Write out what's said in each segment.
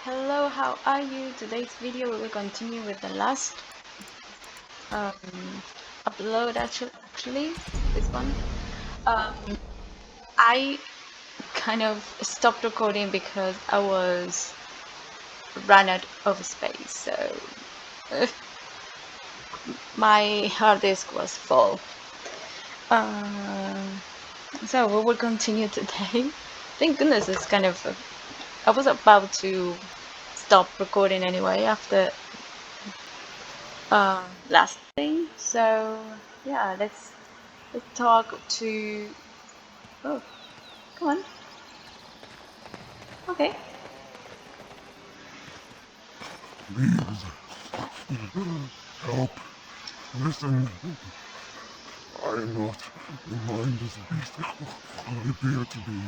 Hello, how are you? Today's video we will continue with the last um, upload actually, this one. Um, I kind of stopped recording because I was ran out of space, so uh, my hard disk was full. Um, so we will continue today. Thank goodness it's kind of, I was about to stop recording anyway after last thing. So yeah, let's talk to. Oh, come on. Okay. Please, help. Listen. I am not the mindless beast I appear to be.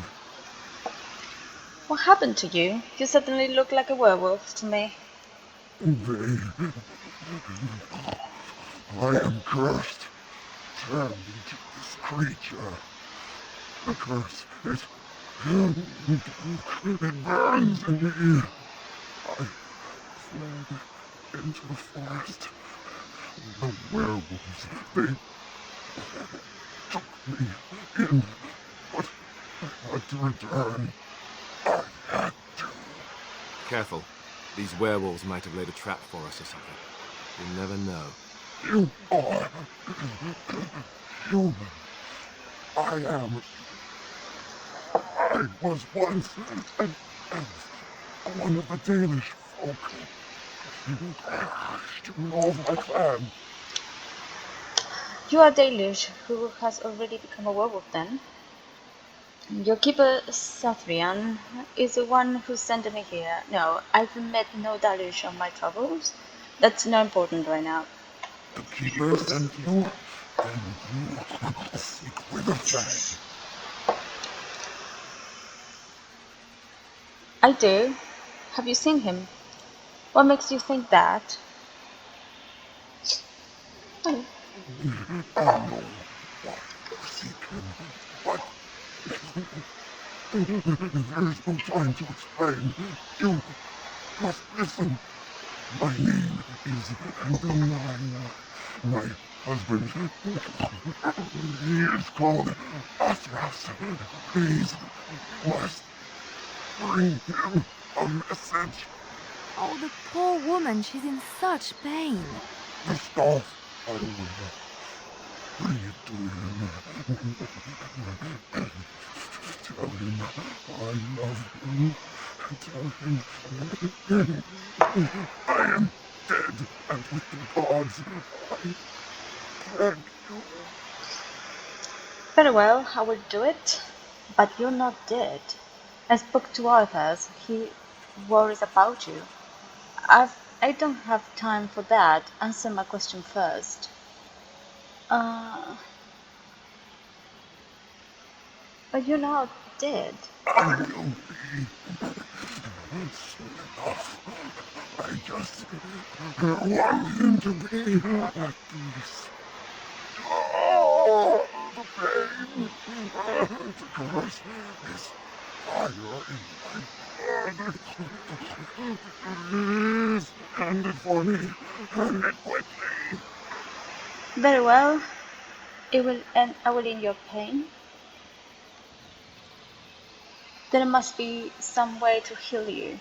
What happened to you? You suddenly look like a werewolf to me. They. I am cursed. Turned into this creature. The curse, it burns in me. I fled into the forest. The werewolves, they took me in, but I had to return. I had to. Careful. These werewolves might have laid a trap for us or something. You never know. You are human. I am. I was once an elf, one of the Danish folk. You know my clan. You are Dalish, who has already become a werewolf then. Your keeper Sathrian is the one who sent me here. No, I've met no Dalish on my travels. That's not important right now. The keeper sent you, and you seek with a fang. I do. Have you seen him? What makes you think that? Oh. I know why you seek him, but there is no time to explain. You must listen. My name is Antonina. My husband, he is called Athras. Please, must bring him a message. Oh, the poor woman, she's in such pain. The staff I will bring it to him. Tell him I love him. Tell him I am dead and with the gods. I beg you. Very well, I will do it. But you're not dead. I spoke to Arthas. He worries about you. I don't have time for that. Answer my question first. Uh, but you're not dead. I will be soon enough. I just want him to be at peace. Oh, the pain. The curse is fire in my blood. Please, end it for me. End it quickly. Very well. It will end. I will end your pain. There must be some way to heal you.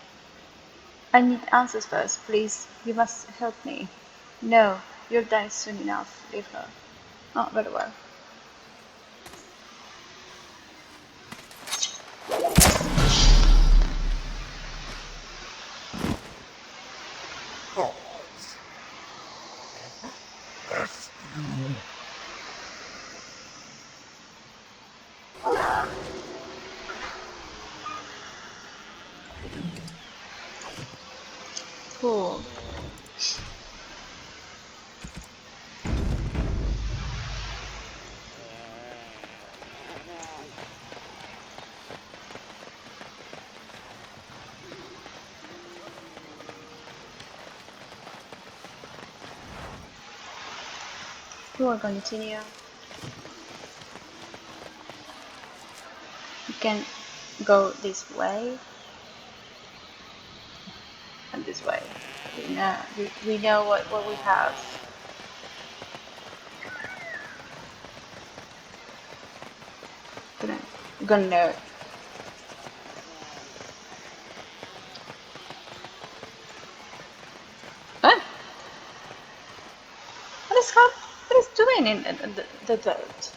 I need answers first, please. You must help me. No, you'll die soon enough. Leave her. Oh, very well. Gods, bless you. Cool. We will continue. You can go this way. And this way. We know what we have. We're gonna know. Huh? What is doing in the dirt?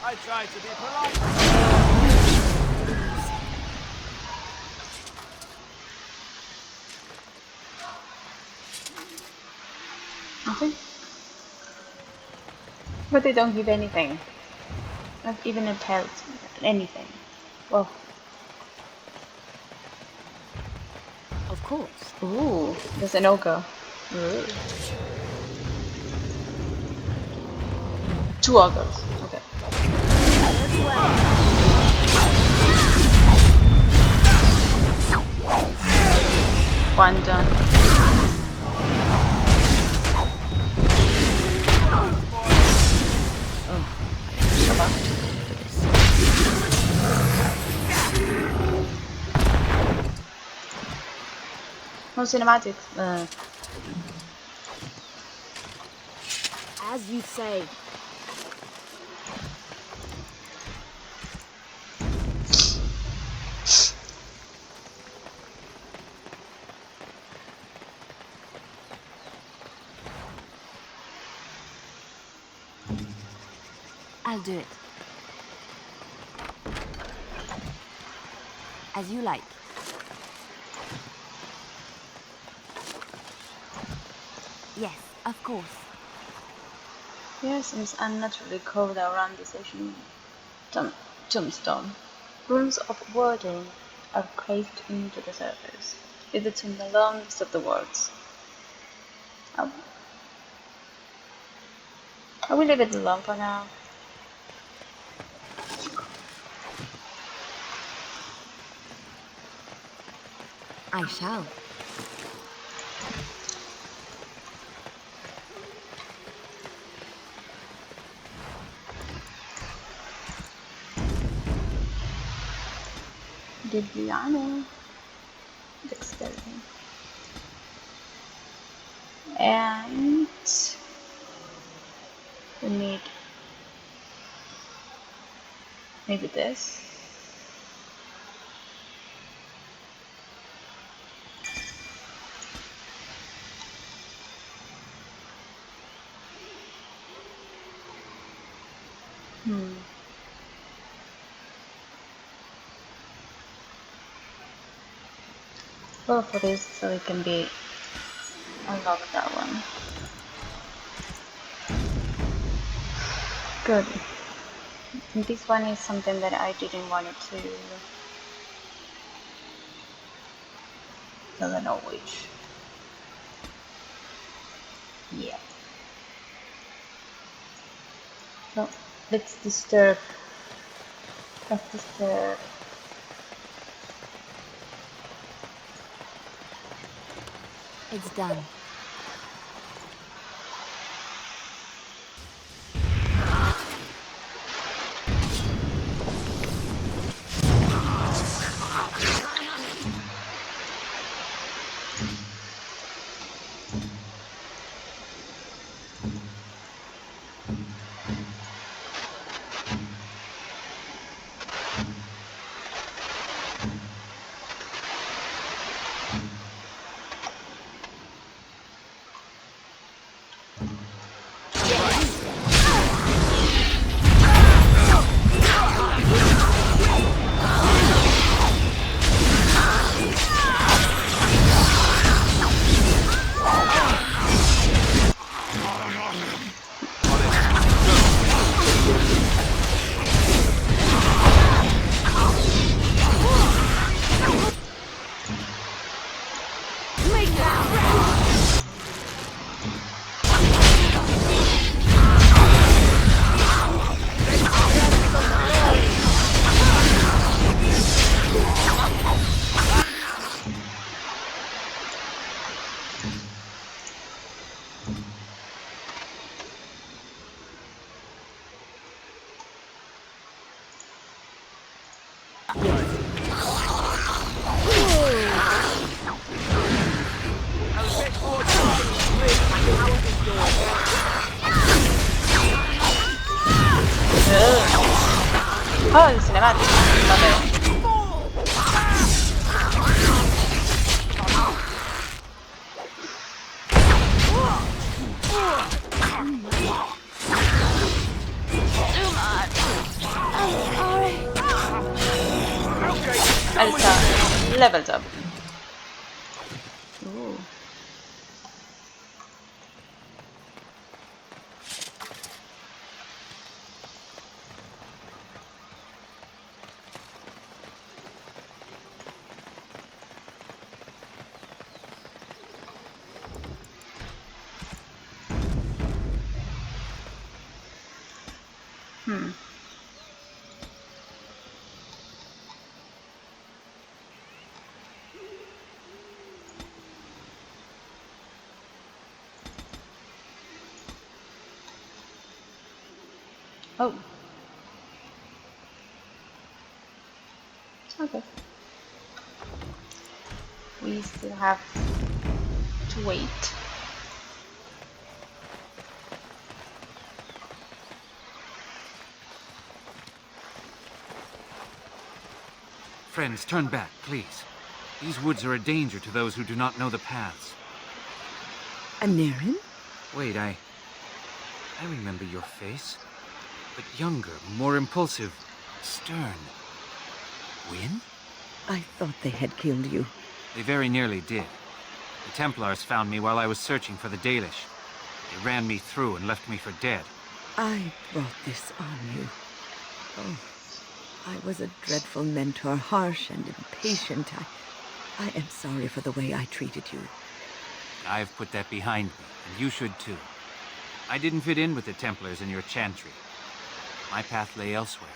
I tried to be polite. Nothing? But they don't give anything. Not even a pelt. Anything. Well. Of course. Ooh, there's an ogre. Ooh. 2 ogres. Okay. One done. No cinematics. As you say. I'll do it. As you like. Yes, of course. Yes, it's unnaturally cold around this ancient tombstone. Runes of wording are carved into the surface, between the lungs of the words. I will leave it alone for now. I shall. Dibliano. Dexterity. And we need maybe this. Go for this so it can be unlock that one. Good. And this one is something that I didn't want it to. I don't know which. Yeah. So let's disturb. Let's disturb. It's done. Oh, the cinematic. Love it. Elsa levels up. Ooh. Oh. Okay. We still have to wait. Friends, turn back, please. These woods are a danger to those who do not know the paths. Aneurin? Wait, I remember your face. But younger, more impulsive, stern. Wynne? I thought they had killed you. They very nearly did. The Templars found me while I was searching for the Dalish. They ran me through and left me for dead. I brought this on you. Oh, I was a dreadful mentor, harsh and impatient. I am sorry for the way I treated you. I've put that behind me, and you should too. I didn't fit in with the Templars in your chantry. My path lay elsewhere.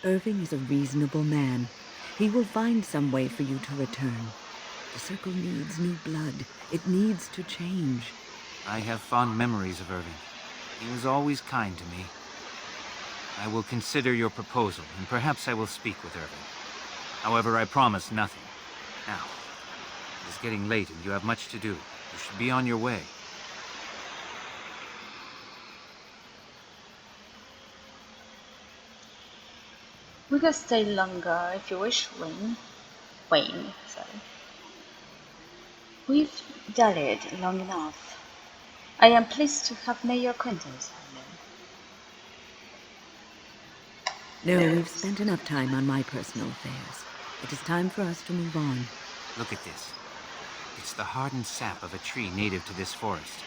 Irving is a reasonable man. He will find some way for you to return. The Circle needs new blood. It needs to change. I have fond memories of Irving. He was always kind to me. I will consider your proposal, and perhaps I will speak with Irving. However, I promise nothing. Now, it is getting late and you have much to do. You should be on your way. We can stay longer if you wish, Wayne, sorry. We've dallied long enough. I am pleased to have made your acquaintance, Helen. No, we've spent enough time on my personal affairs. It is time for us to move on. Look at this. It's the hardened sap of a tree native to this forest.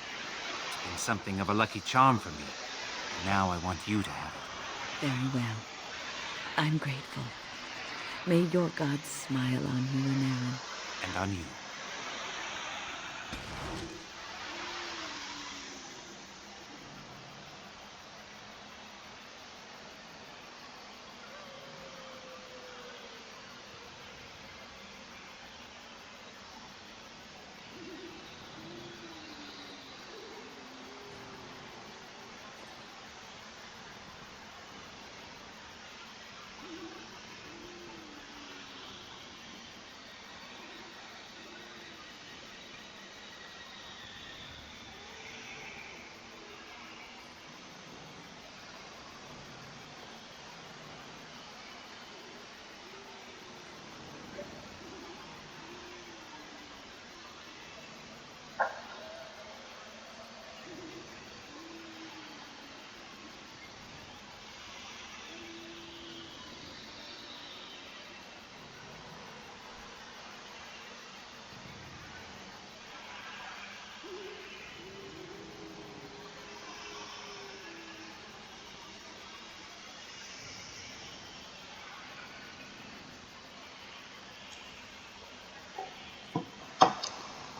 It's been something of a lucky charm for me. And now I want you to have it. Very well. I'm grateful. May your gods smile on you, Aneurin. And on you.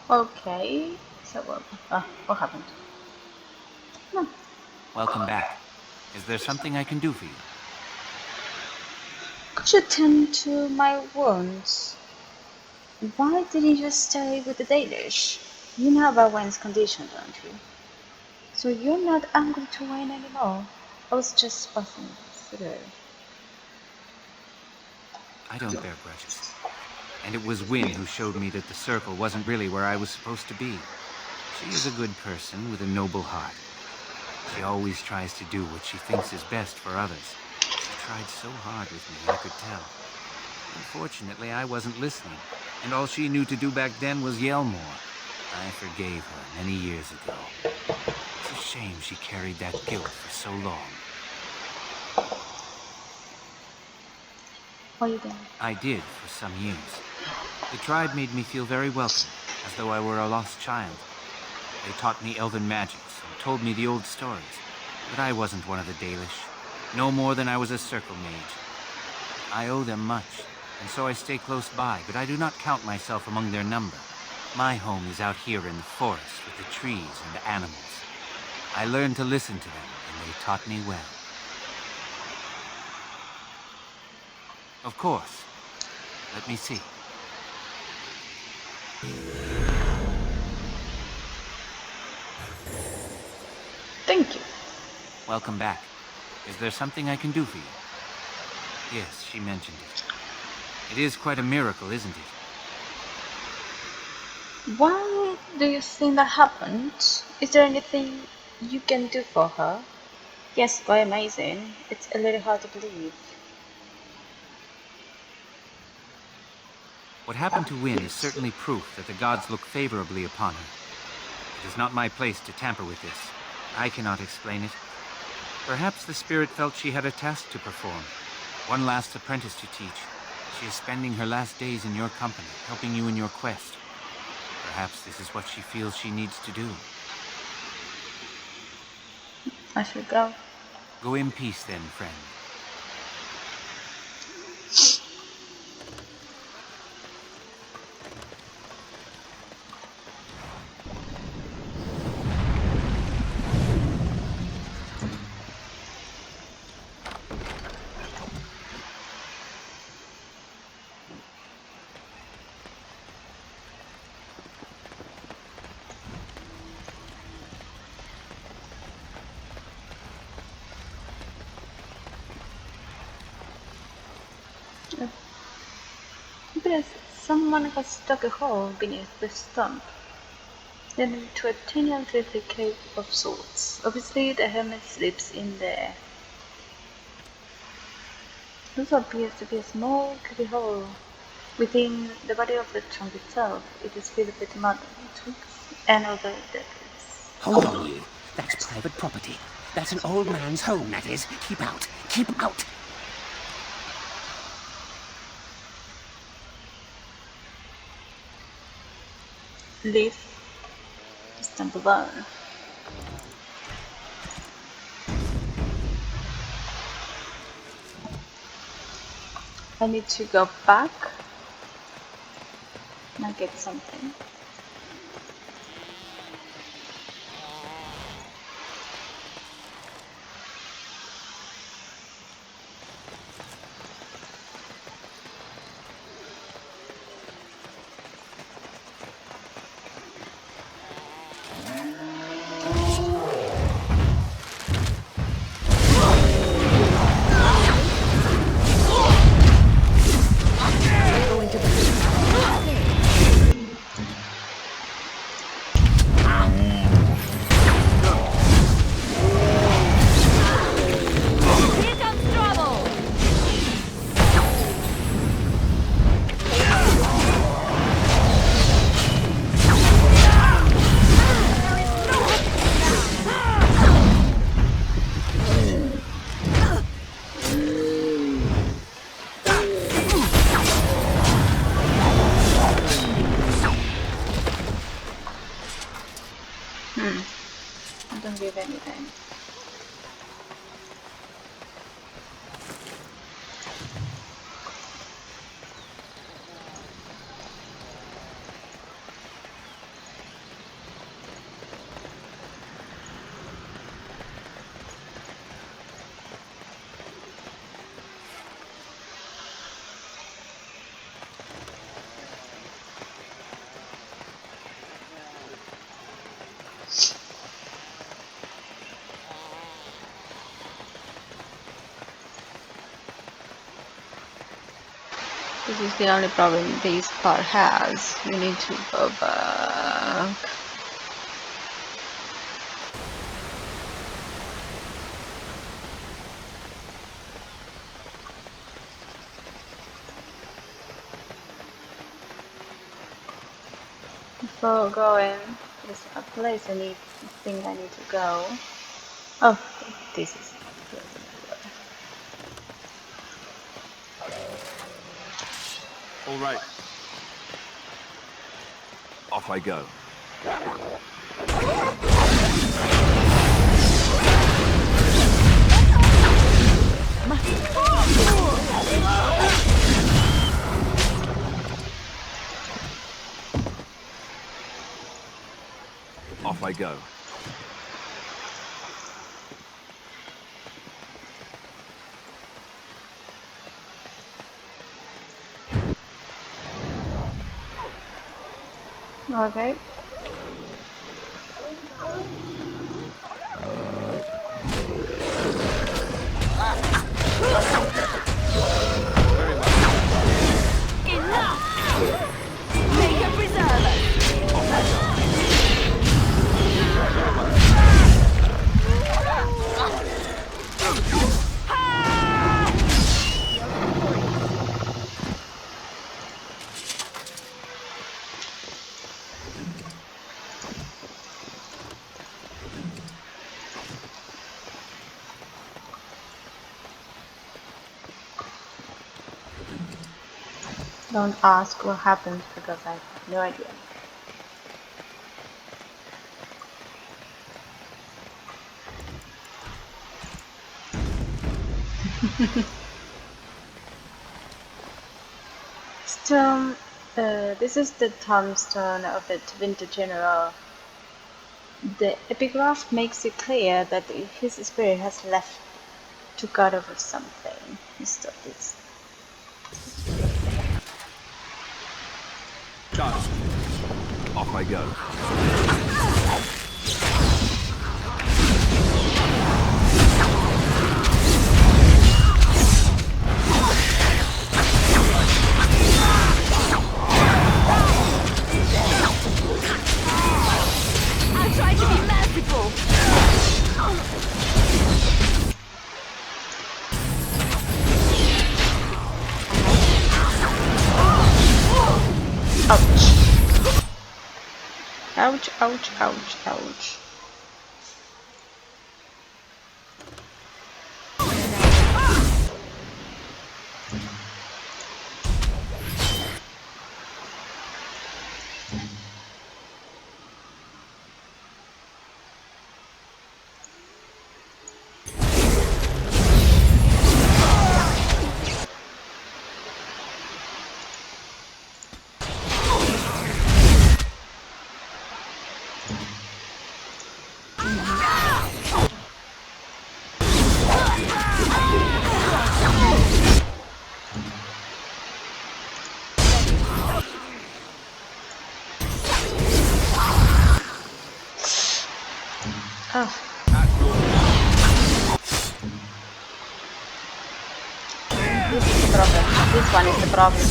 Okay, so what happened? No. Welcome back. Is there something I can do for you? Could you tend to my wounds? Why didn't you stay with the Dalish? You know about Wayne's condition, don't you? So you're not angry to Wayne anymore? I was just passing through. I don't bear grudges. And it was Wynne who showed me that the circle wasn't really where I was supposed to be. She is a good person with a noble heart. She always tries to do what she thinks is best for others. She tried so hard with me, I could tell. Unfortunately, I wasn't listening, and all she knew to do back then was yell more. I forgave her many years ago. It's a shame she carried that guilt for so long. What are you doing? I did for some years. The tribe made me feel very welcome, as though I were a lost child. They taught me elven magics and told me the old stories, but I wasn't one of the Dalish, no more than I was a circle mage. I owe them much, and so I stay close by, but I do not count myself among their number. My home is out here in the forest with the trees and the animals. I learned to listen to them, and they taught me well. Of course. Let me see. Thank you. Welcome back. Is there something I can do for you? Yes, she mentioned it. It is quite a miracle, isn't it? Why do you think that happened? Is there anything you can do for her? Yes, quite amazing. It's a little hard to believe. What happened to Wynne is certainly proof that the gods look favorably upon her. It is not my place to tamper with this. I cannot explain it. Perhaps the spirit felt she had a task to perform. One last apprentice to teach. She is spending her last days in your company, helping you in your quest. Perhaps this is what she feels she needs to do. I should go. Go in peace then, friend. Because someone has dug a hole beneath the stump, leading to a tiny uncliffy cave of sorts. Obviously, the hermit sleeps in there. This appears to be a small cubby hole within the body of the trunk itself. It is filled with mud, twigs, and other debris. Hold on, you. That's private property. That's an old man's home, that is. Keep out. Keep out. Leave the stump alone. I need to go back and get something. Here comes trouble! I don't give anything. is the only problem this part has. We need to go back. Before going, there's a place I think I need to go. Oh, this is. All right. Off I go. Off I go. Okay. Don't ask what happens because I have no idea. Stone, this is the tombstone of the Winter General. The epigraph makes it clear that his spirit has left to God over something. Stop this. Off I go. I'll try to be merciful. Ouch, ouch, ouch, ouch. Oh. This is the problem. This one is the problem.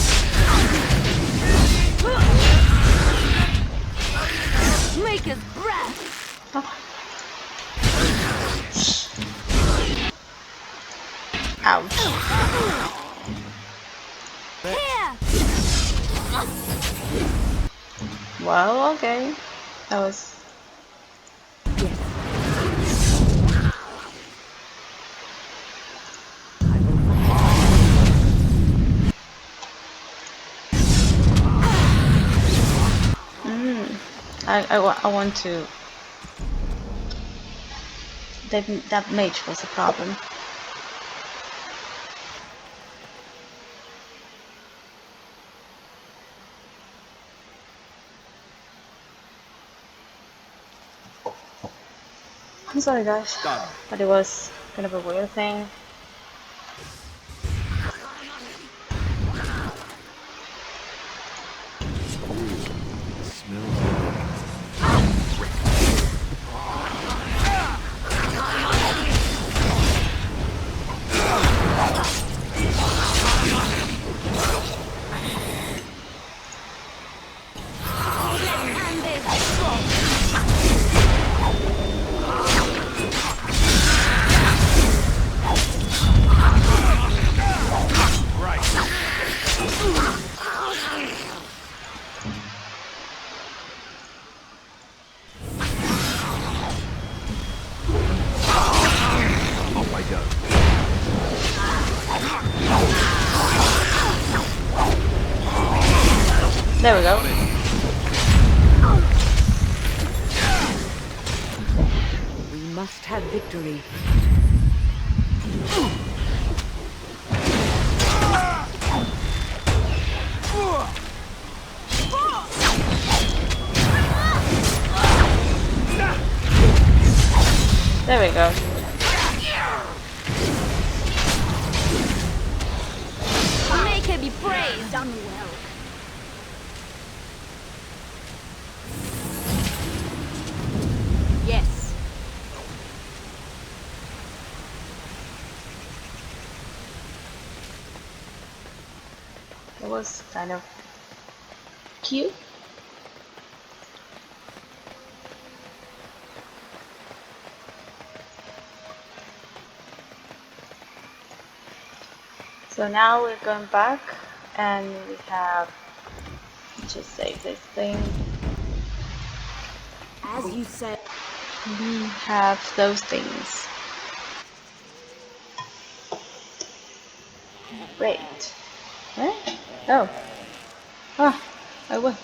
Maker's breath. Oh. Ouch. Here. Well, okay. That was. I want to. That mage was a problem. I'm sorry guys, but it was kind of a weird thing. There we go. We must have victory. There we go. Make her be praised. Done well. Yes. It was kind of cute. So now we're going back and we have, just save this thing. As you said. We have those things. Great. Huh? Oh. Ah, I will.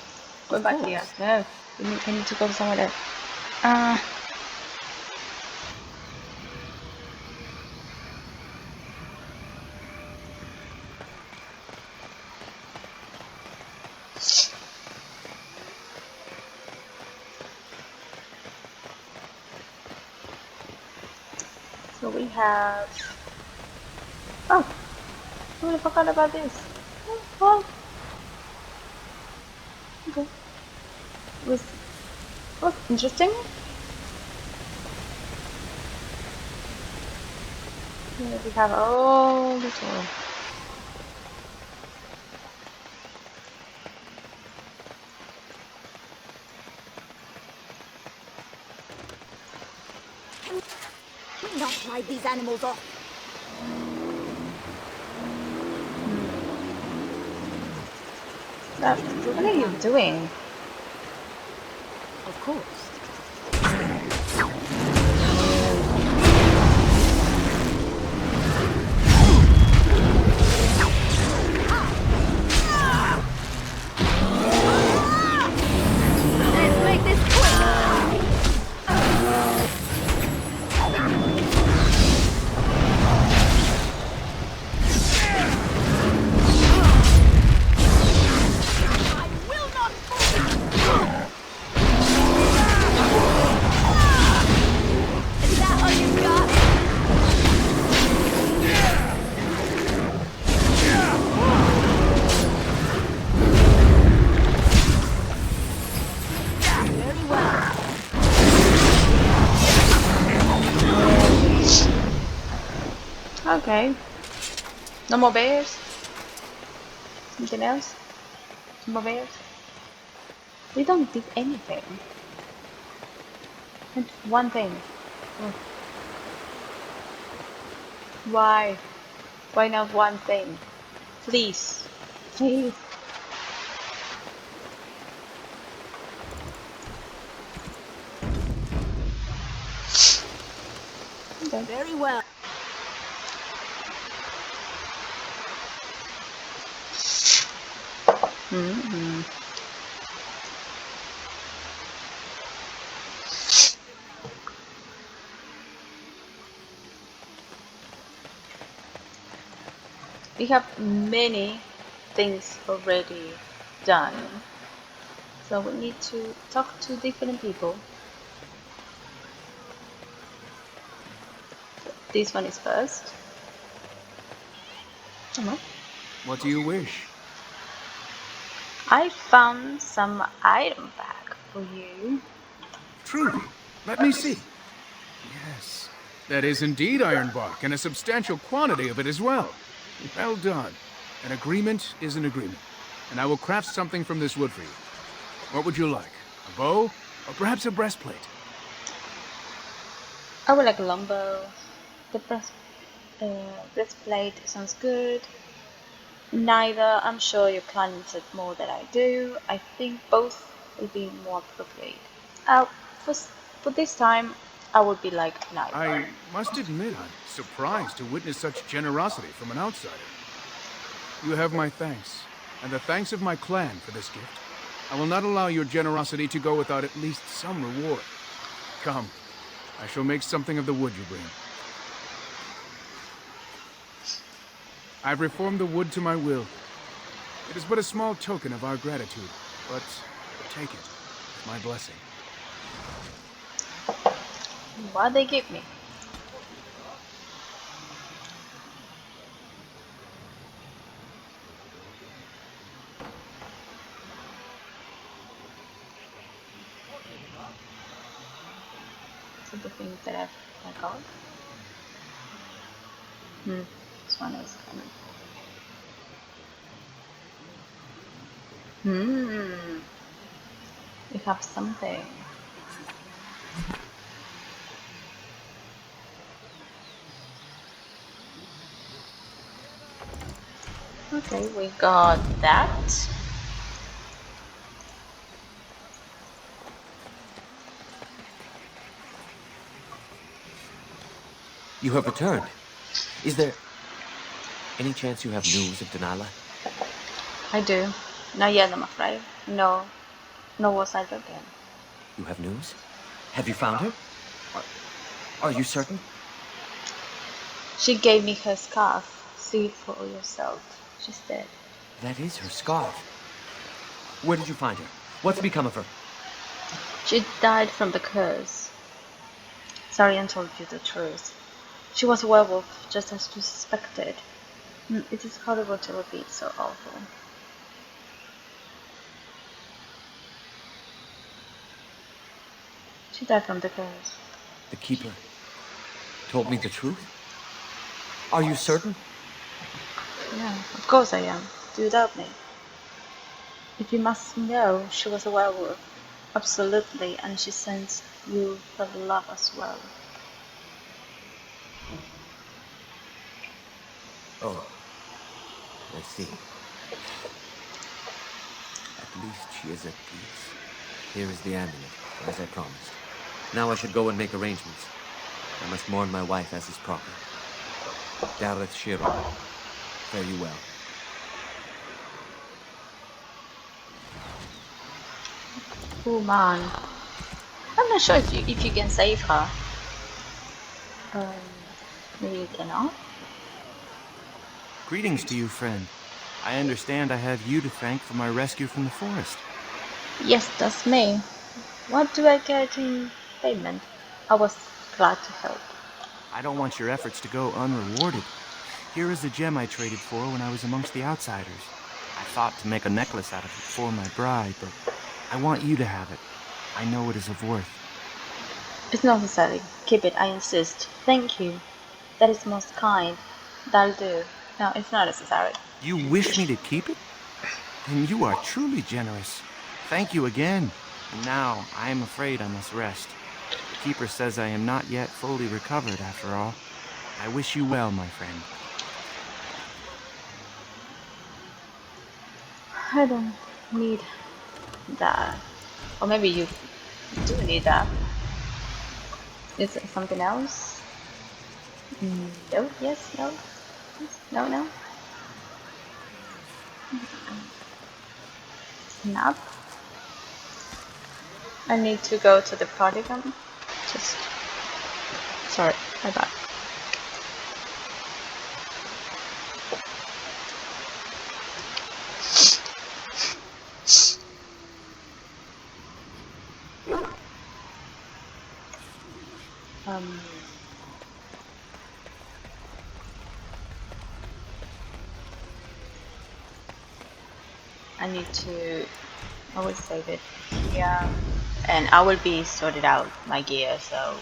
Go back here. No, I need to go somewhere else. So we have. Oh, I really forgot about this. Oh, well. Okay. Was interesting. Here we have all the tool. Do not drive these animals off. What are you doing? Of course. Let's make this quick. Is that all you've got? Very well. Okay. No more bears? Something else? No more bears? We don't do anything. And one thing. Oh. Why? Why not one thing? Please. Please. Okay. Very well. Mm-hmm. We have many things already done, so we need to talk to different people. This one is first. Come on. What do you wish? I found some item back for you. Truly? Let me see. Yes, that is indeed iron bark, and a substantial quantity of it as well. Well done. An agreement is an agreement, and I will craft something from this wood for you. What would you like? A bow? Or perhaps a breastplate? I would like a longbow. The breastplate sounds good. Neither. I'm sure your clan needs it more than I do. I think both will be more appropriate. For this time, I would be like neither. I must admit I'm surprised to witness such generosity from an outsider. You have my thanks, and the thanks of my clan for this gift. I will not allow your generosity to go without at least some reward. Come, I shall make something of the wood you bring. I've reformed the wood to my will. It is but a small token of our gratitude, but take it as my blessing. What they give me? So the things that I got. This one is coming. We have something. Okay, we got that. You have returned. Is there any chance you have news of Denala? I do. Not yet, I'm afraid. No. No was I looking. You have news? Have you found her? Are you certain? She gave me her scarf. See it for yourself. She's dead. That is her scarf. Where did you find her? What's become of her? She died from the curse. Sorry, I told you the truth. She was a werewolf, just as you suspected. It is horrible to repeat, so awful. She died from the curse. The Keeper told me the truth? Are you certain? Yeah, of course I am. Do you doubt me? If you must know, she was a werewolf. Absolutely, and she sends you her love as well. Oh, I see. At least she is at peace. Here is the amulet, as I promised. Now I should go and make arrangements. I must mourn my wife as is proper. Dareth Shiro, fare you well. Oh man, I'm not sure if you can save her. Maybe you cannot. Greetings to you, friend. I understand I have you to thank for my rescue from the forest. Yes, that's me. What do I get in payment? I was glad to help. I don't want your efforts to go unrewarded. Here is the gem I traded for when I was amongst the outsiders. I thought to make a necklace out of it for my bride, but I want you to have it. I know it is of worth. It's not necessary. Keep it, I insist. Thank you. That is most kind. That'll do. No, it's not necessary. You wish me to keep it? Then you are truly generous. Thank you again. And now, I am afraid I must rest. The Keeper says I am not yet fully recovered after all. I wish you well, my friend. I don't need that. Or maybe you do need that. Is it something else? No, yes, no. Yes, no, no. Snap. I need to go to the party room. Just sorry, my bad. I need to, I will save it here, and I will be sorted out my gear, so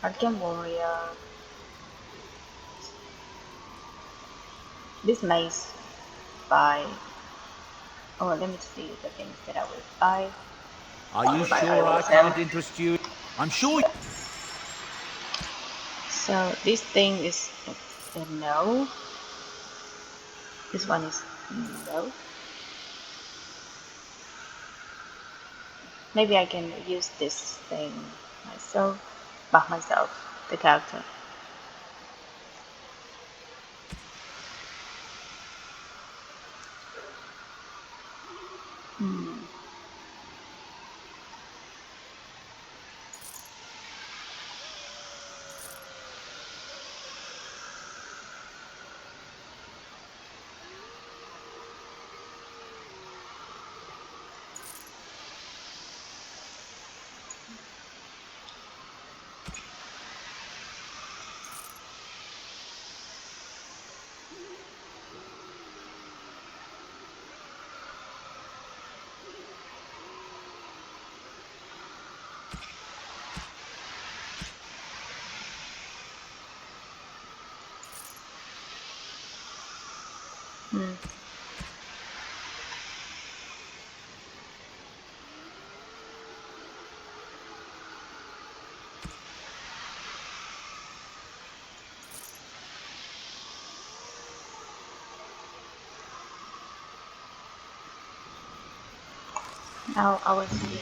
Arkham Warrior, this maze by, oh let me see the things that I will buy. Are you sure I can't interest you? I'm sure. So this thing is a no. This one is no. Maybe I can use this thing myself, by myself, the character. Hmm. Now I will see.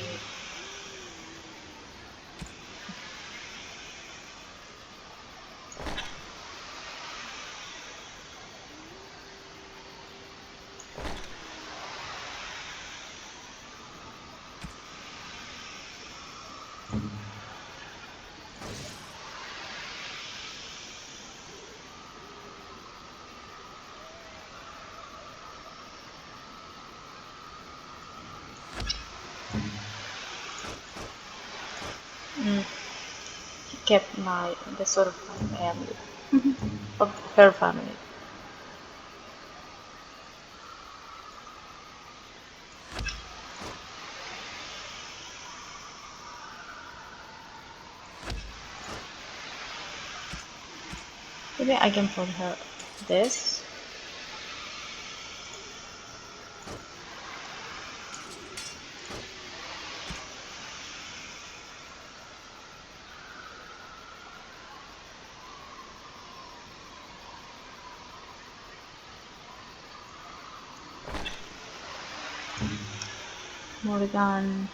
He kept the sort of my family, of her family. Maybe I can put her this. Morgan.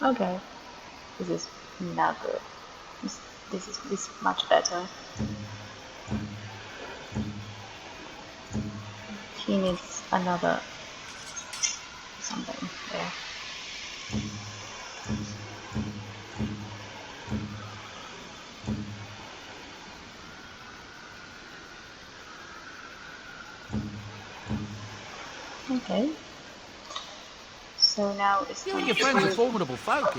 Okay, this is not good. This is much better. He needs another something there. Okay. So now it's You time and your friends are to formidable folk.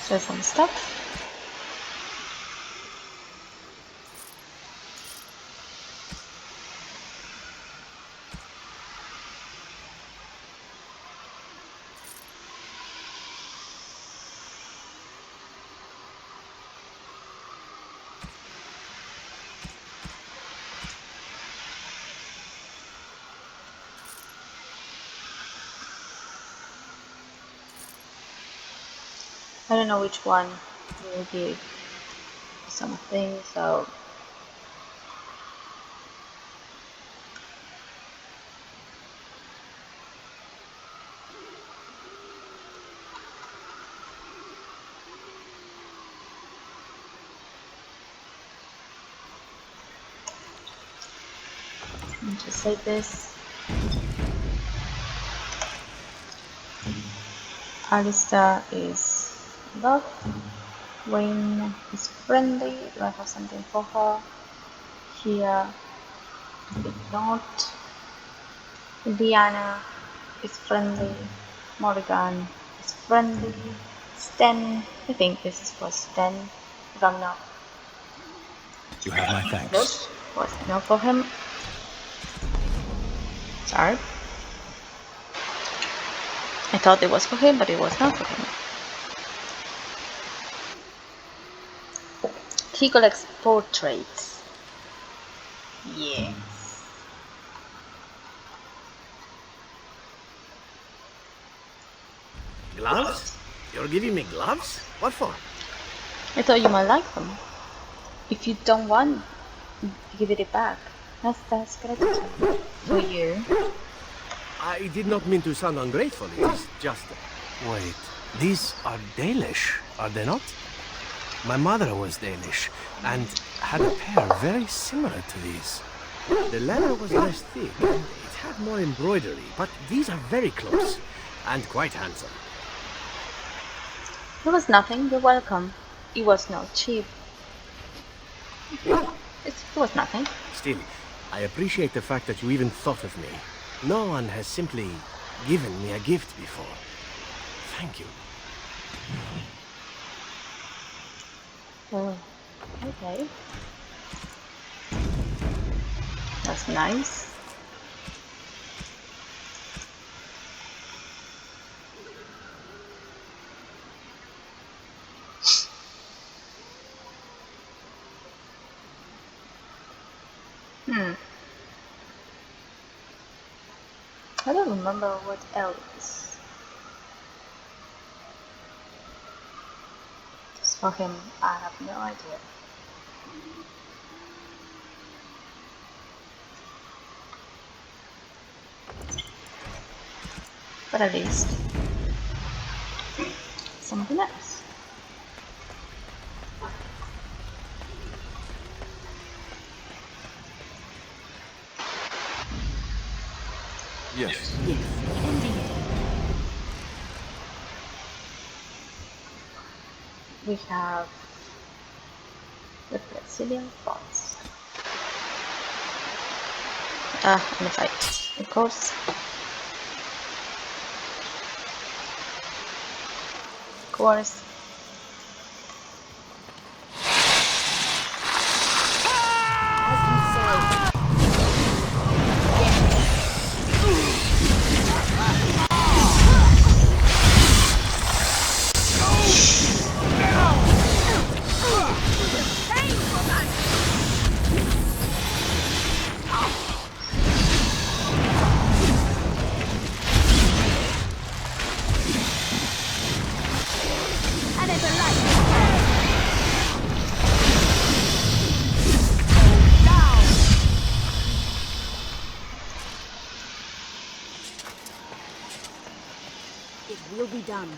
sell some stuff. I don't know which one will give something, so I'll just save this. Alistair is love. Wayne is friendly. Do I have something for her? Here, did not. Diana is friendly. Morgan is friendly. Sten, I think this is for Sten. If I'm not You have my good. thanks. Was not for him. Sorry. I thought it was for him, but it was not for him. He collects portraits. Yes. Gloves? You're giving me gloves? What for? I thought you might like them. If you don't want, give it back. That's gratitude for you. I did not mean to sound ungrateful. It is just... Wait, these are Danish, are they not? My mother was Danish and had a pair very similar to these. The leather was less thick and it had more embroidery, but these are very close and quite handsome. It was nothing. You're welcome. It was not cheap. It was nothing. Still, I appreciate the fact that you even thought of me. No one has simply given me a gift before. Thank you. Oh, okay. That's nice. I don't remember what else. Just for him, I have no idea. But at least something else. Yes. We have the Brazilian bots. And a fight, of course. Of course. It will be done.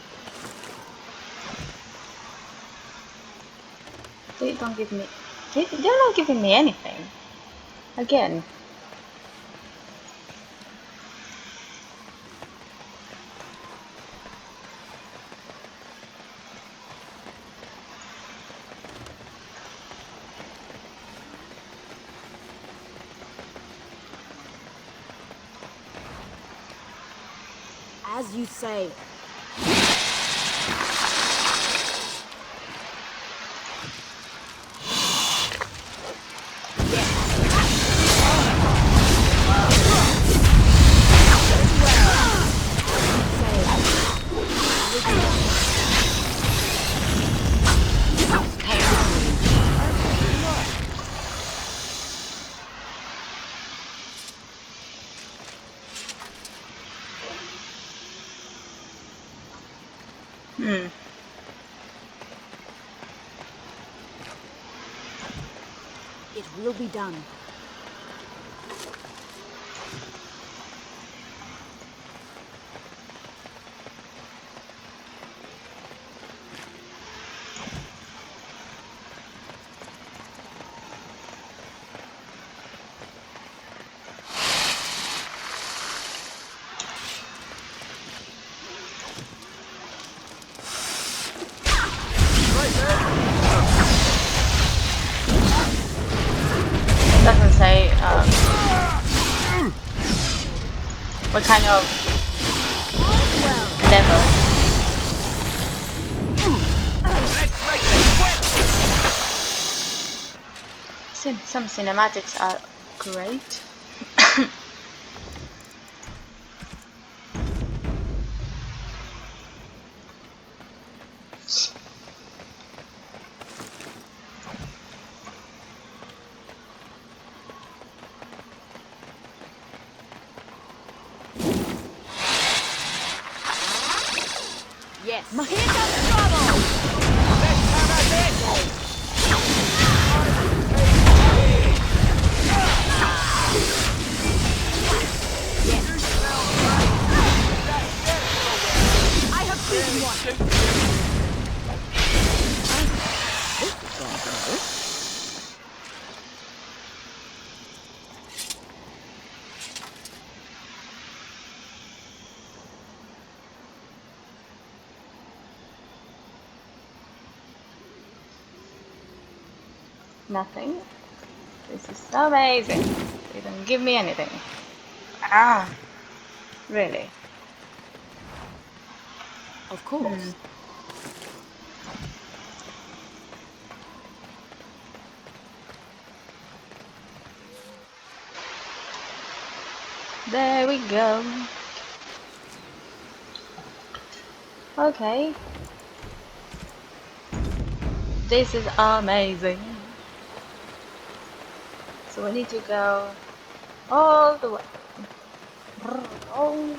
They're not giving me anything. Again. As you say. It will be done. Doesn't say what kind of level. Some cinematics are great. Yes. Here comes trouble! I have seen one. Nothing. This is so amazing. They don't give me anything. Ah, really? Of course. There we go. Okay. This is amazing. So we need to go all the way. Oh.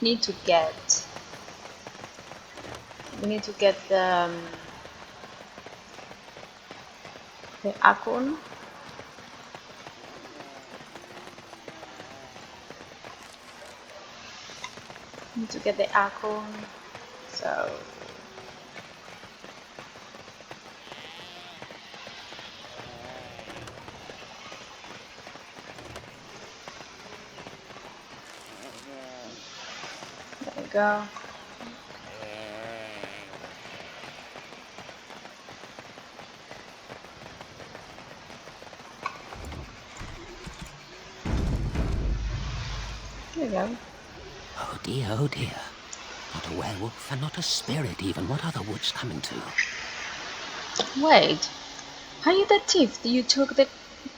We need to get the acorn. Need to get the acorn. So there we go. There we go. Oh dear, oh dear. Not a werewolf and not a spirit even. What are the woods coming to? Wait, are you the thief that you took the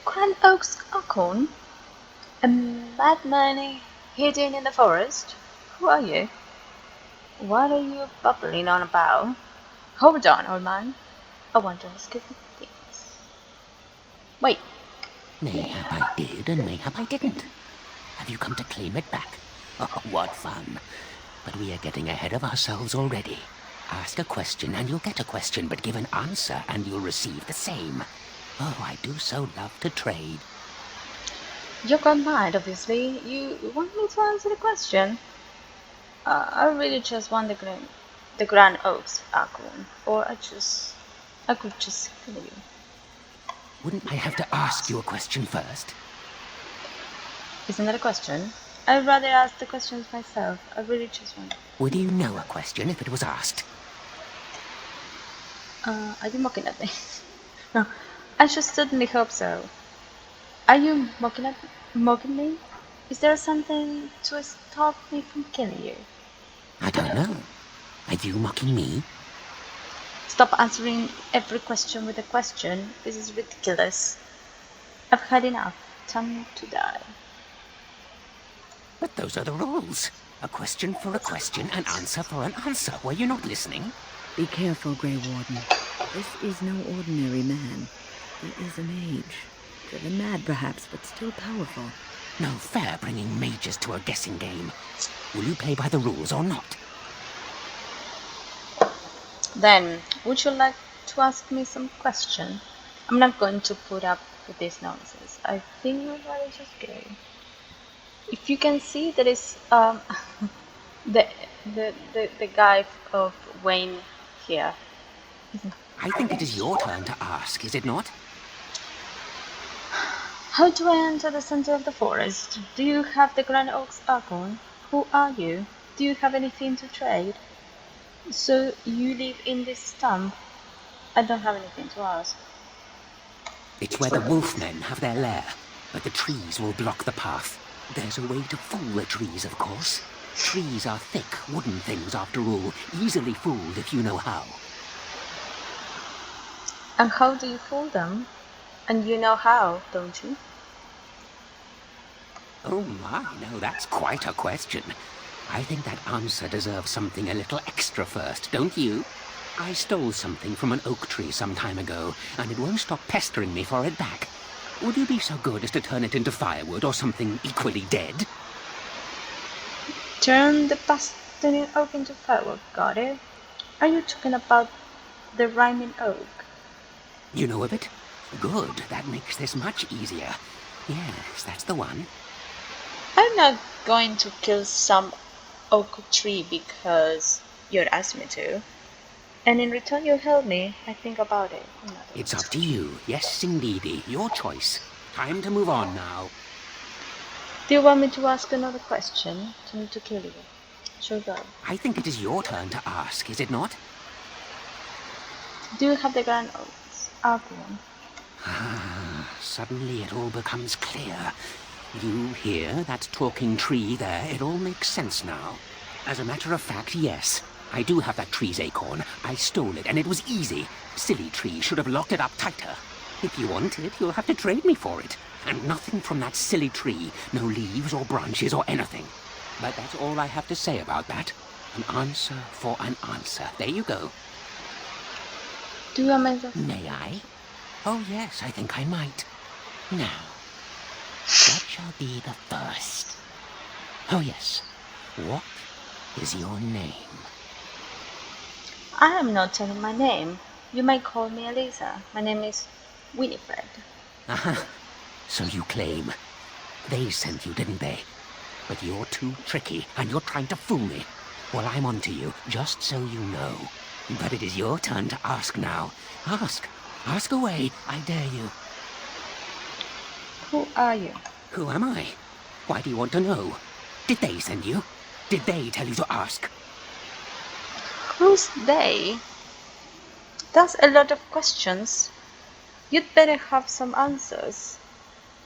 Grand Oaks acorn? A madman hidden in the forest? Who are you? What are you babbling on about? Hold on, old man. I want to ask you things. Wait. Mayhap I did and mayhap I didn't. Have you come to claim it back? Oh, what fun. But we are getting ahead of ourselves already. Ask a question and you'll get a question, but give an answer and you'll receive the same. Oh, I do so love to trade. You're gone mad, obviously. You want me to answer the question? I really just want the Grand Oaks acorn, or I could just kill you. Wouldn't I have to ask you a question first? Isn't that a question? I'd rather ask the questions myself. I really just want. Would you know a question if it was asked? Are you mocking at me? No, I just certainly hope so. Are you mocking me? Is there something to stop me from killing you? I don't know. Are you mocking me? Stop answering every question with a question. This is ridiculous. I've had enough. Time to die. But those are the rules. A question for a question, an answer for an answer. Were you not listening? Be careful, Grey Warden. This is no ordinary man. He is a mage. Driven mad, perhaps, but still powerful. No fair bringing mages to a guessing game. Will you play by the rules or not? Then, would you like to ask me some question? I'm not going to put up with this nonsense. I think I'd rather just go. If you can see, there is the guy of Wayne here. I think it is your turn to ask, is it not? How do I enter the center of the forest? Do you have the Grand Oaks acorn? Who are you? Do you have anything to trade? So you live in this stump? I don't have anything to ask. It's where the wolfmen have their lair, but the trees will block the path. There's a way to fool the trees, of course. Trees are thick, wooden things, after all. Easily fooled if you know how. And how do you fool them? And you know how, don't you? Oh my, no, that's quite a question. I think that answer deserves something a little extra first, don't you? I stole something from an oak tree some time ago, and it won't stop pestering me for it back. Would you be so good as to turn it into firewood or something equally dead? Turn the pestering oak into firewood, got it? Are you talking about the rhyming oak? You know of it? Good, that makes this much easier. Yes, that's the one. I'm not going to kill some oak tree because you'd asked me to. And in return you help me, I think about it. It's up to you. Yes, indeedy. Your choice. Time to move on now. Do you want me to ask another question? To me to kill you? Sure go. I think it is your turn to ask, is it not? Do you have the Grand Argon? Suddenly it all becomes clear. You hear that talking tree there? It all makes sense now. As a matter of fact, yes. I do have that tree's acorn. I stole it, and it was easy. Silly tree should have locked it up tighter. If you want it, you'll have to trade me for it. And nothing from that silly tree. No leaves or branches or anything. But that's all I have to say about that. An answer for an answer. There you go. Do you remember? May I? Oh, yes, I think I might. Now, what shall be the first? Oh, yes. What is your name? I am not telling my name. You might call me Elisa. My name is Winifred. Aha. So you claim. They sent you, didn't they? But you're too tricky, and you're trying to fool me. Well, I'm on to you, just so you know. But it is your turn to ask now. Ask. Ask away, I dare you. Who are you? Who am I? Why do you want to know? Did they send you? Did they tell you to ask? Who's they? That's a lot of questions. You'd better have some answers.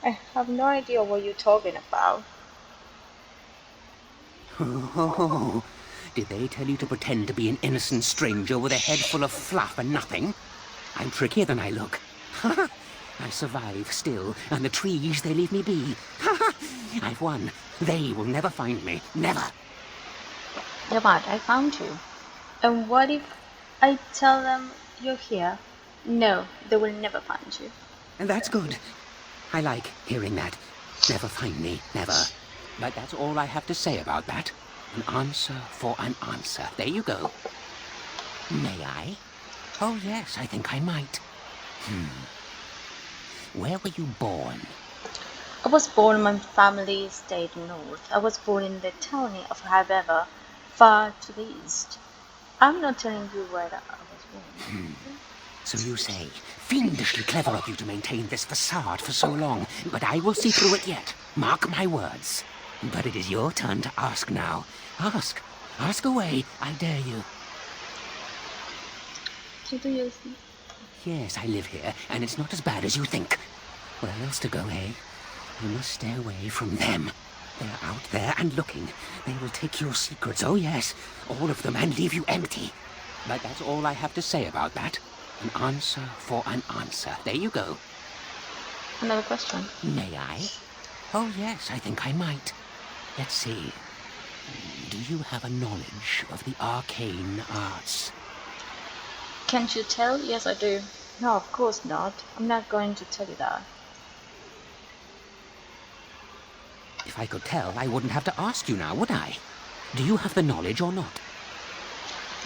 I have no idea what you're talking about. Oh, did they tell you to pretend to be an innocent stranger with a head full of fluff and nothing? I'm trickier than I look. I survive still, and the trees, they leave me be. I've won. They will never find me. Never. Yeah, but I found you. And what if I tell them you're here? No, they will never find you. And that's good. I like hearing that. Never find me. Never. But that's all I have to say about that. An answer for an answer. There you go. May I? Oh, yes, I think I might. Where were you born? I was born in my family estate north. I was born in the town of Habeva, far to the east. I'm not telling you where I was born. So you say, fiendishly clever of you to maintain this facade for so long, but I will see through it yet. Mark my words. But it is your turn to ask now. Ask. Ask away, I dare you. So do you see? Yes, I live here, and it's not as bad as you think. Where else to go, eh? You must stay away from them. They're out there and looking. They will take your secrets, oh yes, all of them, and leave you empty. But that's all I have to say about that. An answer for an answer. There you go. Another question. May I? Oh yes, I think I might. Let's see. Do you have a knowledge of the arcane arts? Can't you tell? Yes, I do. No, of course not. I'm not going to tell you that. If I could tell, I wouldn't have to ask you now, would I? Do you have the knowledge or not?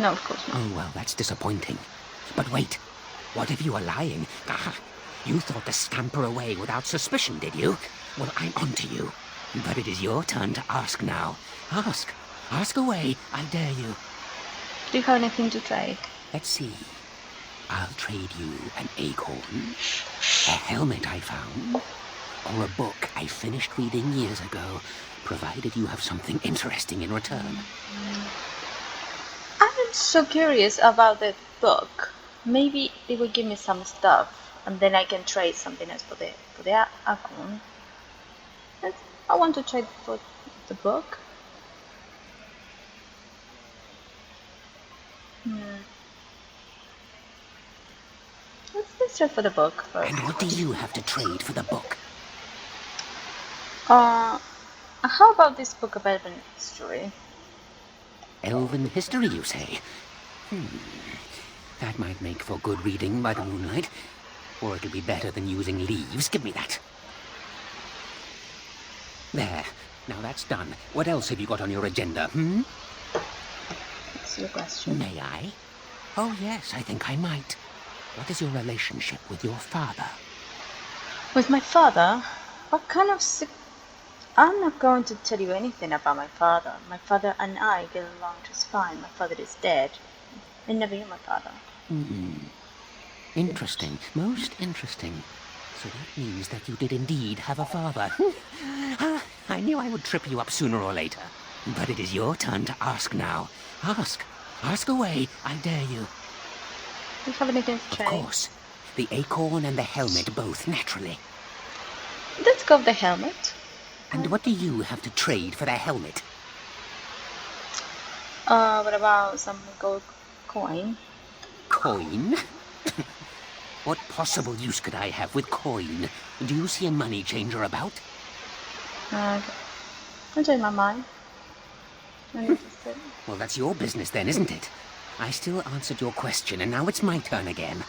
No, of course not. Oh, well, that's disappointing. But wait, what if you are lying? Ah, you thought to scamper away without suspicion, did you? Well, I'm on to you. But it is your turn to ask now. Ask. Ask away, I dare you. Do you have anything to trade? Let's see. I'll trade you an acorn, a helmet I found, or a book I finished reading years ago, provided you have something interesting in return. I'm so curious about the book. Maybe they will give me some stuff, and then I can trade something else for the acorn. I want to trade for the book. Let's trade for the book first. And what do you have to trade for the book? How about this book of Elven history? Elven history, you say? That might make for good reading by the moonlight. Or it'll be better than using leaves. Give me that. There. Now that's done. What else have you got on your agenda, That's your question. May I? Oh, yes, I think I might. What is your relationship with your father? With my father? What kind of I'm not going to tell you anything about my father. My father and I get along just fine. My father is dead. I never knew my father. Interesting. Most interesting. So that means that you did indeed have a father. I knew I would trip you up sooner or later. But it is your turn to ask now. Ask. Ask away, I dare you. Do you have anything to Of trade? course. The acorn and the helmet both, naturally. Let's go with the helmet. And what do you have to trade for the helmet? What about some gold coin? Coin? What possible use could I have with coin? Do you see a money changer about? Okay. I'll change my mind. I'm interested. Well, that's your business then, isn't it? I still answered your question, and now it's my turn again.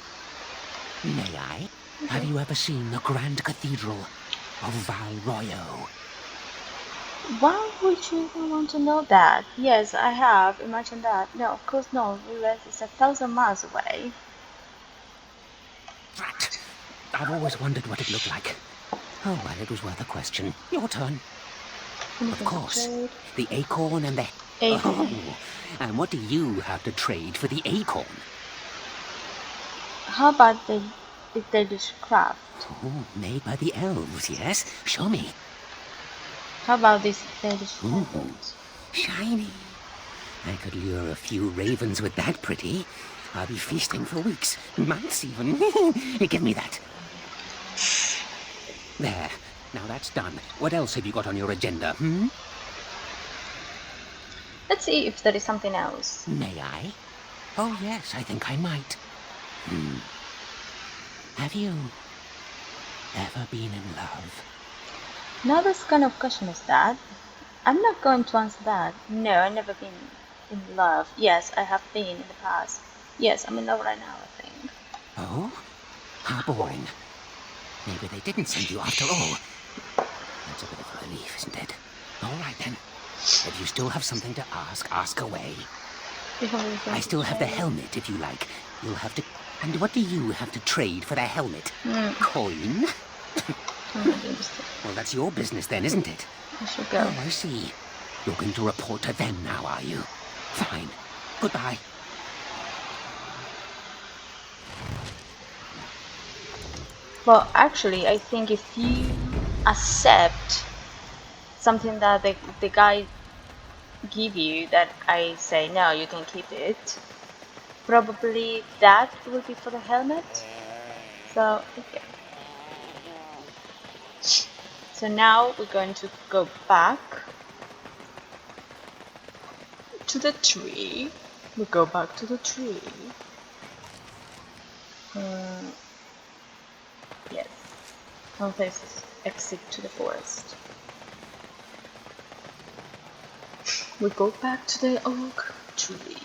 May I? Have you ever seen the Grand Cathedral of Val Royo? Why would you even want to know that? Yes, I have. Imagine that. No, of course no. It's 1,000 miles away. Drat! I've always wondered what it looked like. Oh, well, it was worth a question. Your turn. Of course. The acorn and the... Acorn. Oh, and what do you have to trade for the acorn? How about the Danish craft? Oh, made by the elves, yes? Show me. How about this Danish Ooh, craft? shiny. I could lure a few ravens with that pretty. I'll be feasting for weeks, months even. Give me that. There. Now that's done. What else have you got on your agenda, hmm? Let's see if there is something else. May I? Oh, yes, I think I might. Have you ever been in love? Now this kind of question is that. I'm not going to answer that. No, I've never been in love. Yes, I have been in the past. Yes, I'm in love right now, I think. Oh? How boring. Maybe they didn't send you after all. That's a bit of a relief, isn't it? All right, then. If you still have something to ask, ask away. I still have the helmet, if you like. You'll have to... And what do you have to trade for the helmet? Coin? Well, that's your business then, isn't it? I should go. Oh, I see. You're going to report to them now, are you? Fine. Goodbye. Well, actually, I think if you accept something that the guy give you, that I say no, you can keep it, probably that will be for the helmet. So okay. So now we're going to go back to the tree. We go back to the tree. Yes. Now let's exit to the forest. We go back to the oak tree.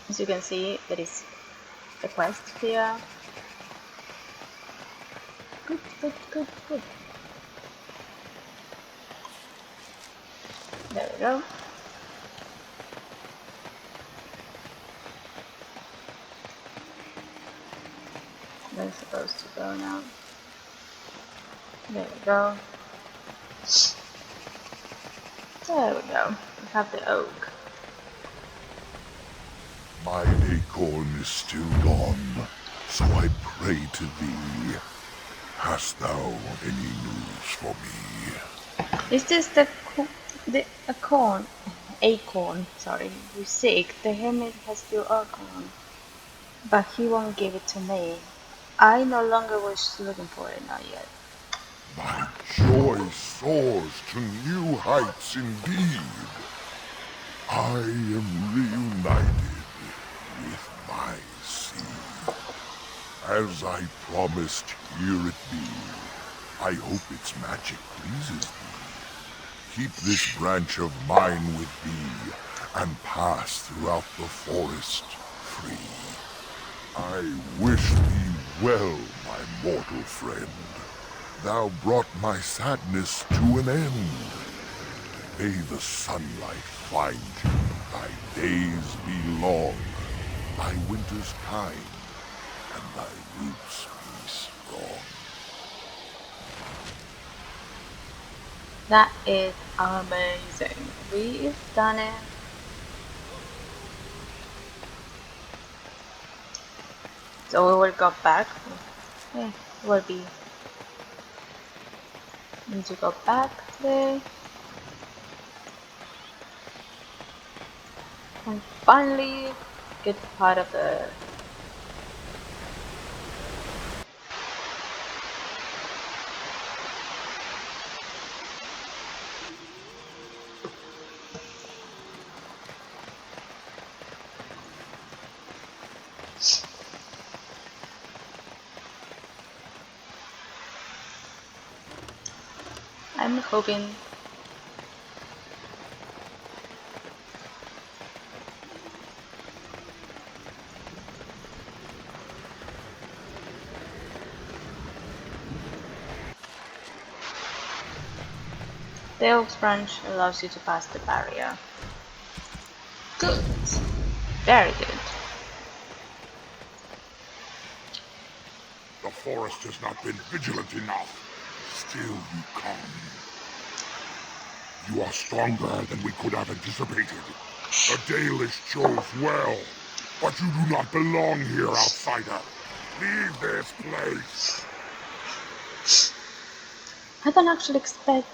As you can see, there is a quest here. Good, good, good, good. There we go. Where it's supposed to go now. There we go. There we go. We have the oak. My acorn is still gone, so I pray to thee. Hast thou any news for me? Is this the acorn? Sorry, you seek. The hermit has the acorn, but he won't give it to me. I no longer was looking for it, not yet. My joy soars to new heights indeed. I am reunited with my seed. As I promised, here it be. I hope its magic pleases thee. Keep this branch of mine with thee, and pass throughout the forest free. I wish thee well, my mortal friend. Thou brought my sadness to an end. May the sunlight find you, thy days be long, thy winters kind, and thy roots be strong. That is amazing. We've done it. So we will go back. Yeah, will be. Need to go back there. And finally get part of the I'm hoping the Oaks branch allows you to pass the barrier. Good. Very good. The forest has not been vigilant enough. Still you come. You are stronger than we could have anticipated. The Dalish chose well, but you do not belong here, outsider. Leave this place. I don't actually expect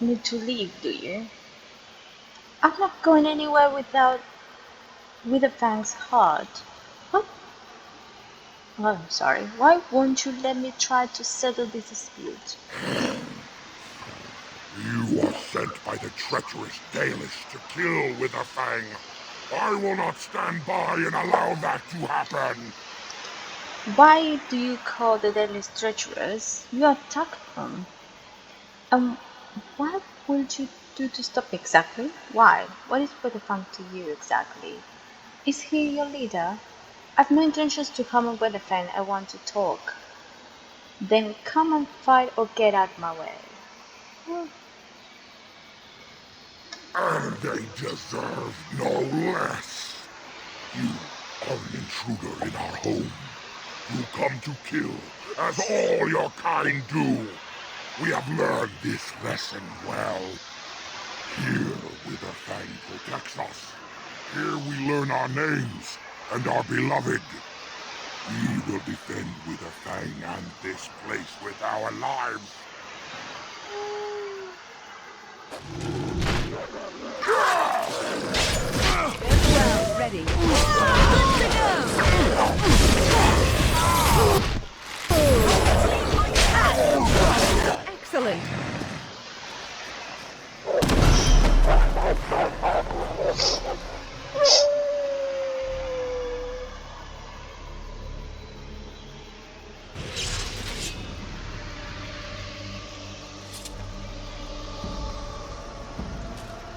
me to leave, do you? I'm not going anywhere without Witherfang's heart. What? Oh, I'm sorry. Why won't you let me try to settle this dispute? You are sent by the treacherous Dalish to kill Witherfang. I will not stand by and allow that to happen. Why do you call the Dalish treacherous? You attacked them. What will you do to stop exactly? Why? What is Witherfang to you exactly? Is he your leader? I've no intentions to harm Witherfang. I want to talk. Then come and fight or get out my way. And they deserve no less. You are an intruder in our home. You come to kill, as all your kind do. We have learned this lesson well. Here, Witherfang protects us. Here we learn our names and are beloved. We will defend Witherfang and this place with our lives. Well, ready. Excellent.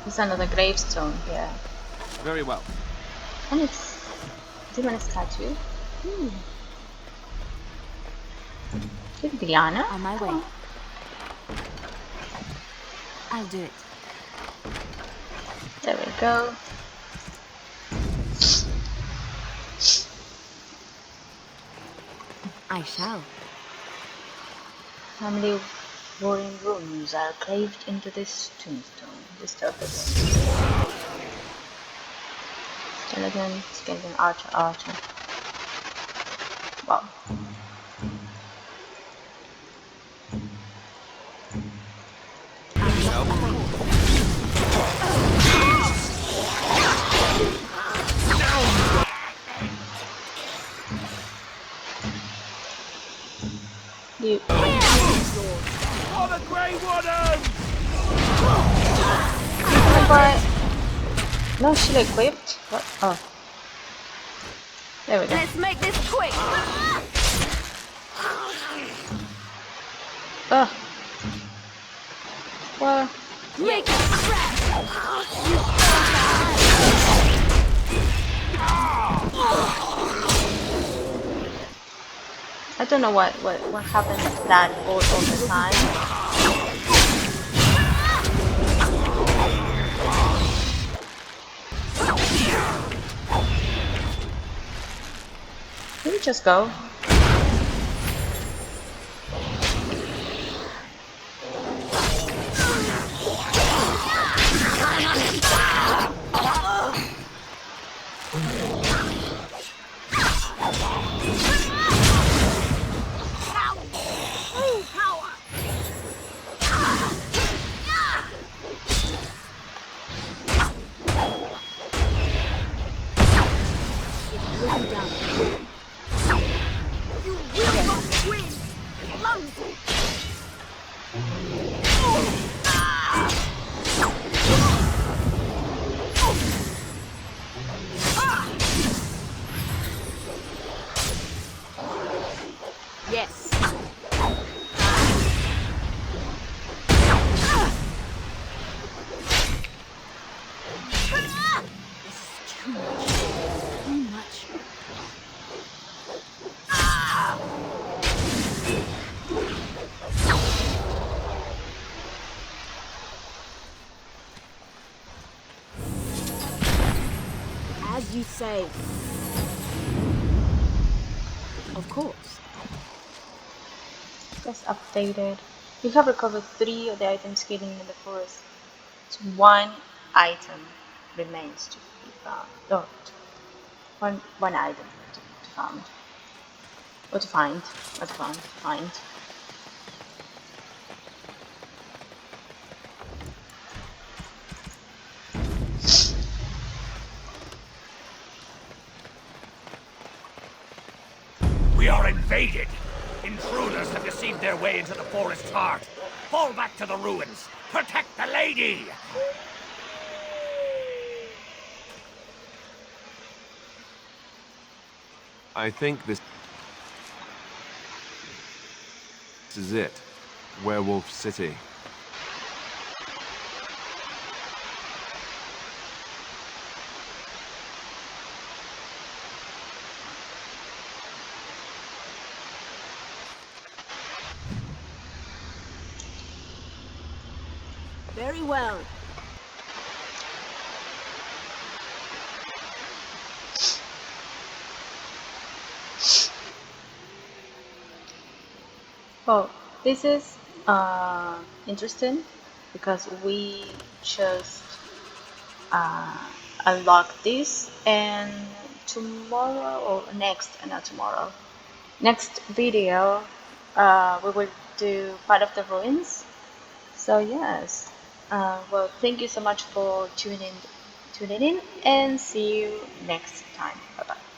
There's another gravestone here. Very well. And it's demon statue. Good, Diana. On my way. I'll do it. There we go. I shall. How many warring runes are carved into this tombstone? This turtle. Skeleton, archer. Wow. You. For the Grey Warden! No shield equipped? What? Oh. There we go. Let's make this quick. Oh. Well. Make it I don't know what happens to that all the time. Can we just go? you say. Of course. Just updated. You have recovered 3 of the items hidden in the forest. So 1 item remains to be found. Oh, one item to be found. Or to find. Not to found, to find. We are invaded! Intruders have deceived their way into the forest's heart. Fall back to the ruins! Protect the lady! I think this is it. Werewolf City. Very well. Well, this is interesting because we just unlock this, and tomorrow or not tomorrow, next video we will do part of the ruins. So yes, well, thank you so much for tuning in, and see you next time. Bye bye.